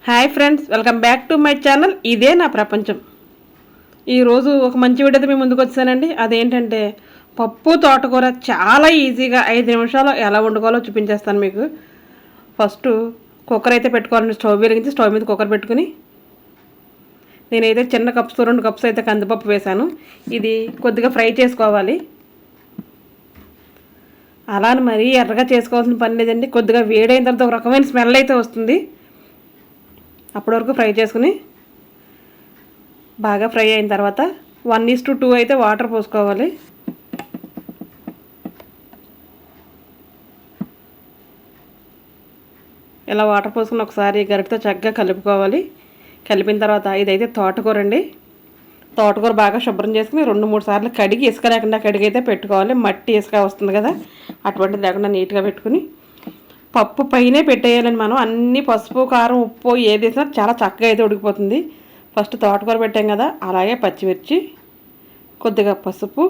Hi friends, welcome back to my channel. ఇదే నా ప్రపంచం. ఈరోజు ఒక మంచి వీడియోతో మీ ముందుకు వచ్చానండి. అదేంటంటే పప్పు తోటకూర చాలా ఈజీగా 5 నిమిషాలు ఎలా వండుకోవాలో చూపించేస్తాను మీకు. ఫస్ట్ కుక్కర్ అయితే పెట్టుకోవాలండి. స్టవ్ వెలిగించి స్టవ్ మీద కుక్కర్ పెట్టుకుని నేనైతే చిన్న కప్స్ 2 కప్స్ అయితే కందిపప్పు వేశాను. ఇది కొద్దిగా ఫ్రై చేసుకోవాలి. అలానే మరీ ఎర్రగా చేసుకోవాల్సిన పని లేదండి. కొద్దిగా వేడైన తర్వాత ఒక రకమైన స్మెల్ అయితే వస్తుంది. అప్పటి వరకు ఫ్రై చేసుకుని బాగా ఫ్రై అయిన తర్వాత 1:2 అయితే వాటర్ పోసుకోవాలి. ఇలా వాటర్ పోసుకుని ఒకసారి గరిటతో చక్కగా కలుపుకోవాలి. కలిపిన తర్వాత ఇదైతే తోటకూర అండి. తోటకూర బాగా శుభ్రం చేసుకుని 2-3 సార్లు కడిగి ఇసుక లేకుండా కడిగి అయితే పెట్టుకోవాలి. మట్టి ఇసుక వస్తుంది కదా, అటువంటిది లేకుండా నీట్గా పెట్టుకుని పప్పు పైనే పెట్టేయాలండి. మనం అన్ని పసుపు కారం ఉప్పు ఏది వేసినా చాలా చక్కగా అయితే ఉడికిపోతుంది. ఫస్ట్ తోటకూర పెట్టాం కదా, అలాగే పచ్చిమిర్చి, కొద్దిగా పసుపు,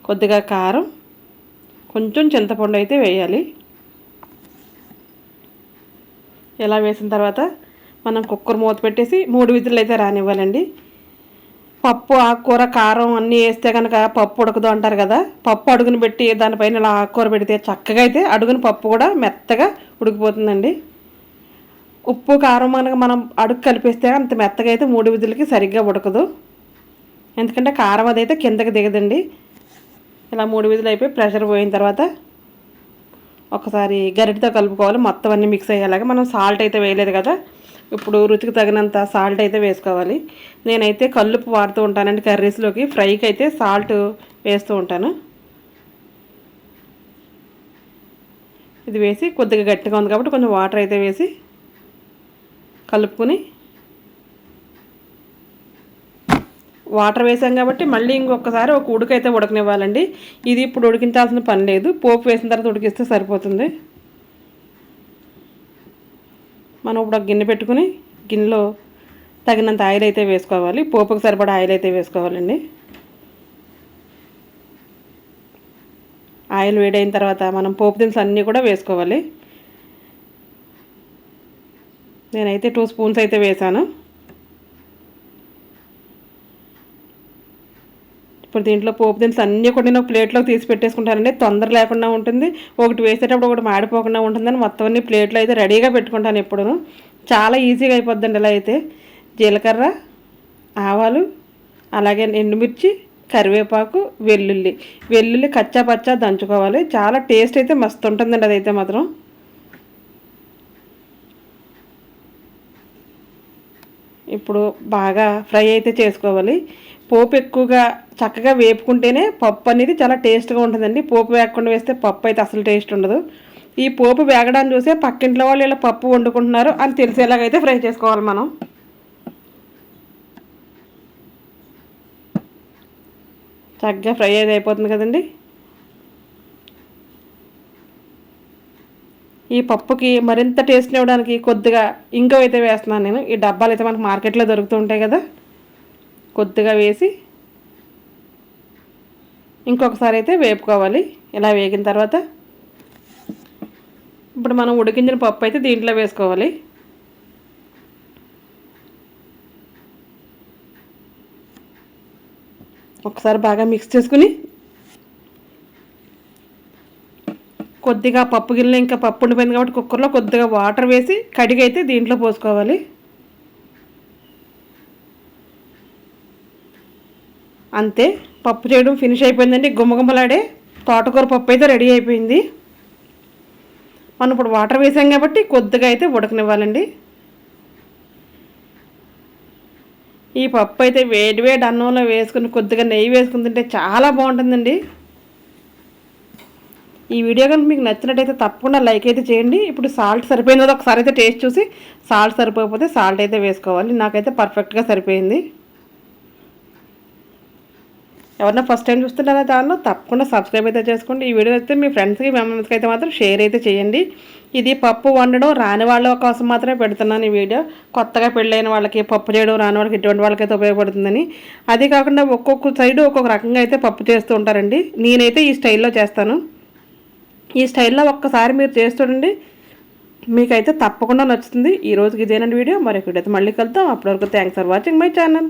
కొద్దిగా కారం, కొంచెం చింతపండు అయితే వేయాలి. ఇలా వేసిన తర్వాత మనం కుక్కర్ మూత పెట్టేసి 3 విజిల్లు అయితే రానివ్వాలండి. పప్పు ఆకుకూర కారం అన్నీ వేస్తే కనుక పప్పు ఉడకదు అంటారు కదా, పప్పు అడుగుని పెట్టి దానిపైన ఇలా ఆకుకూర పెడితే చక్కగా అయితే అడుగుని పప్పు కూడా మెత్తగా ఉడికిపోతుందండి. ఉప్పు కారం కనుక మనం అడుగు కలిపేస్తే అంత మెత్తగా అయితే 3 విజిల్కి సరిగ్గా ఉడకదు. ఎందుకంటే కారం అదైతే కిందకి దిగదండి. ఇలా 3 విజిల్ అయిపోయి ప్రెషర్ పోయిన తర్వాత ఒకసారి గరిటతో కలుపుకోవాలి. మొత్తం అన్నీ మిక్స్ అయ్యేలాగా. మనం సాల్ట్ అయితే వేయలేదు కదా, ఇప్పుడు రుచికి తగినంత సాల్ట్ అయితే వేసుకోవాలి. నేనైతే కల్లుప్పు వాడుతూ ఉంటానండి కర్రీస్లోకి. ఫ్రైకి అయితే సాల్ట్ వేస్తూ ఉంటాను. ఇది వేసి కొద్దిగా గట్టిగా ఉంది కాబట్టి కొంచెం వాటర్ అయితే వేసి కలుపుకొని, వాటర్ వేసాం కాబట్టి మళ్ళీ ఇంకొకసారి ఒక ఉడకైతే ఉడకనివ్వాలండి. ఇది ఇప్పుడు ఉడికించాల్సిన పని లేదు, పోపు వేసిన తర్వాత ఉడికిస్తే సరిపోతుంది. మనం ఇప్పుడు ఒక గిన్నె పెట్టుకుని గిన్నెలో తగినంత ఆయిల్ అయితే వేసుకోవాలి. పోపుకు సరిపడా ఆయిల్ అయితే వేసుకోవాలండి. ఆయిల్ వేడైన తర్వాత మనం పోపు దినుసులు అన్నీ కూడా వేసుకోవాలి. నేనైతే 2 స్పూన్స్ అయితే వేసాను. ఇప్పుడు దీంట్లో పోపు దినుసులు అన్నీ కూడా నేను ప్లేట్లోకి తీసి పెట్టేసుకుంటానండి. తొందర లేకుండా ఉంటుంది, ఒకటి వేసేటప్పుడు ఒకటి మాడిపోకుండా ఉంటుందని మొత్తం అన్ని ప్లేట్లో అయితే రెడీగా పెట్టుకుంటాను ఎప్పుడూ. చాలా ఈజీగా అయిపోద్దండి. ఇలా అయితే జీలకర్ర, ఆవాలు, అలాగే ఎండుమిర్చి, కరివేపాకు, వెల్లుల్లి కచ్చా పచ్చా దంచుకోవాలి. చాలా టేస్ట్ అయితే మస్తు ఉంటుందండి అదైతే మాత్రం. ఇప్పుడు బాగా ఫ్రై అయితే చేసుకోవాలి. పోపు ఎక్కువగా చక్కగా వేపుకుంటేనే పప్పు అనేది చాలా టేస్ట్గా ఉంటుందండి. పోపు వేయకుండా వేస్తే పప్పు అయితే అసలు టేస్ట్ ఉండదు. ఈ పోపు వేగడాన్ని చూసే పక్కింట్లో వాళ్ళు ఇలా పప్పు వండుకుంటున్నారు అని తెలిసేలాగైతే ఫ్రై చేసుకోవాలి మనం. చక్కగా ఫ్రై అయితే అయిపోతుంది కదండి. ఈ పప్పుకి మరింత టేస్ట్ ఇవ్వడానికి కొద్దిగా ఇంకో అయితే వేస్తున్నాను నేను. ఈ డబ్బాలు అయితే మనకు మార్కెట్లో దొరుకుతూ ఉంటాయి కదా, కొద్దిగా వేసి ఇంకొకసారి అయితే వేపుకోవాలి. ఇలా వేగిన తర్వాత ఇప్పుడు మనం ఉడికించిన పప్పు అయితే దీంట్లో వేసుకోవాలి. ఒకసారి బాగా మిక్స్ చేసుకుని కొద్దిగా పప్పు గిన్నెలో ఇంకా పప్పు ఉండిపోయింది కాబట్టి కుక్కర్లో కొద్దిగా వాటర్ వేసి కడిగి అయితే దీంట్లో పోసుకోవాలి. అంతే, పప్పు చేయడం ఫినిష్ అయిపోయిందండి. గుమ్మగుమ్మలాడే తోటకూర పప్పు అయితే రెడీ అయిపోయింది. మనం ఇప్పుడు వాటర్ వేసాం కాబట్టి కొద్దిగా అయితే ఉడకనివ్వాలండి. ఈ పప్పు అయితే వేడి వేడి అన్నంలో వేసుకుని కొద్దిగా నెయ్యి వేసుకుని తింటే చాలా బాగుంటుందండి. ఈ వీడియో కనుక మీకు నచ్చినట్టయితే తప్పకుండా లైక్ అయితే చేయండి. ఇప్పుడు సాల్ట్ సరిపోయిందో ఒకసారి అయితే టేస్ట్ చూసి సాల్ట్ సరిపోకపోతే సాల్ట్ అయితే వేసుకోవాలి. నాకైతే పర్ఫెక్ట్గా సరిపోయింది. ఎవరన్నా ఫస్ట్ టైం చూస్తున్నారా దానిలో తప్పకుండా సబ్స్క్రైబ్ అయితే చేసుకోండి. ఈ వీడియో అయితే మీ ఫ్రెండ్స్కి మెంబర్స్కి అయితే మాత్రం షేర్ అయితే చేయండి. ఇది పప్పు వండడం రాని వాళ్ళ కోసం మాత్రమే పెడుతున్నాను ఈ వీడియో. కొత్తగా పెళ్ళైన వాళ్ళకి, పప్పు చేయడం రాని వాళ్ళకి, ఇటువంటి వాళ్ళకైతే ఉపయోగపడుతుందని. అది కాకుండా ఒక్కొక్క సైడు ఒక్కొక్క రకంగా అయితే పప్పు చేస్తూ ఉంటారండి. నేనైతే ఈ స్టైల్లో చేస్తాను. ఈ స్టైల్లో ఒక్కసారి మీరు చేస్తుండండి, మీకైతే తప్పకుండా నచ్చుతుంది. ఈ రోజుకి ఇదేనండి వీడియో. మరొక వీడియో అయితే మళ్ళీ కలుద్దాం. అప్పటివరకు thanks for watching my channel.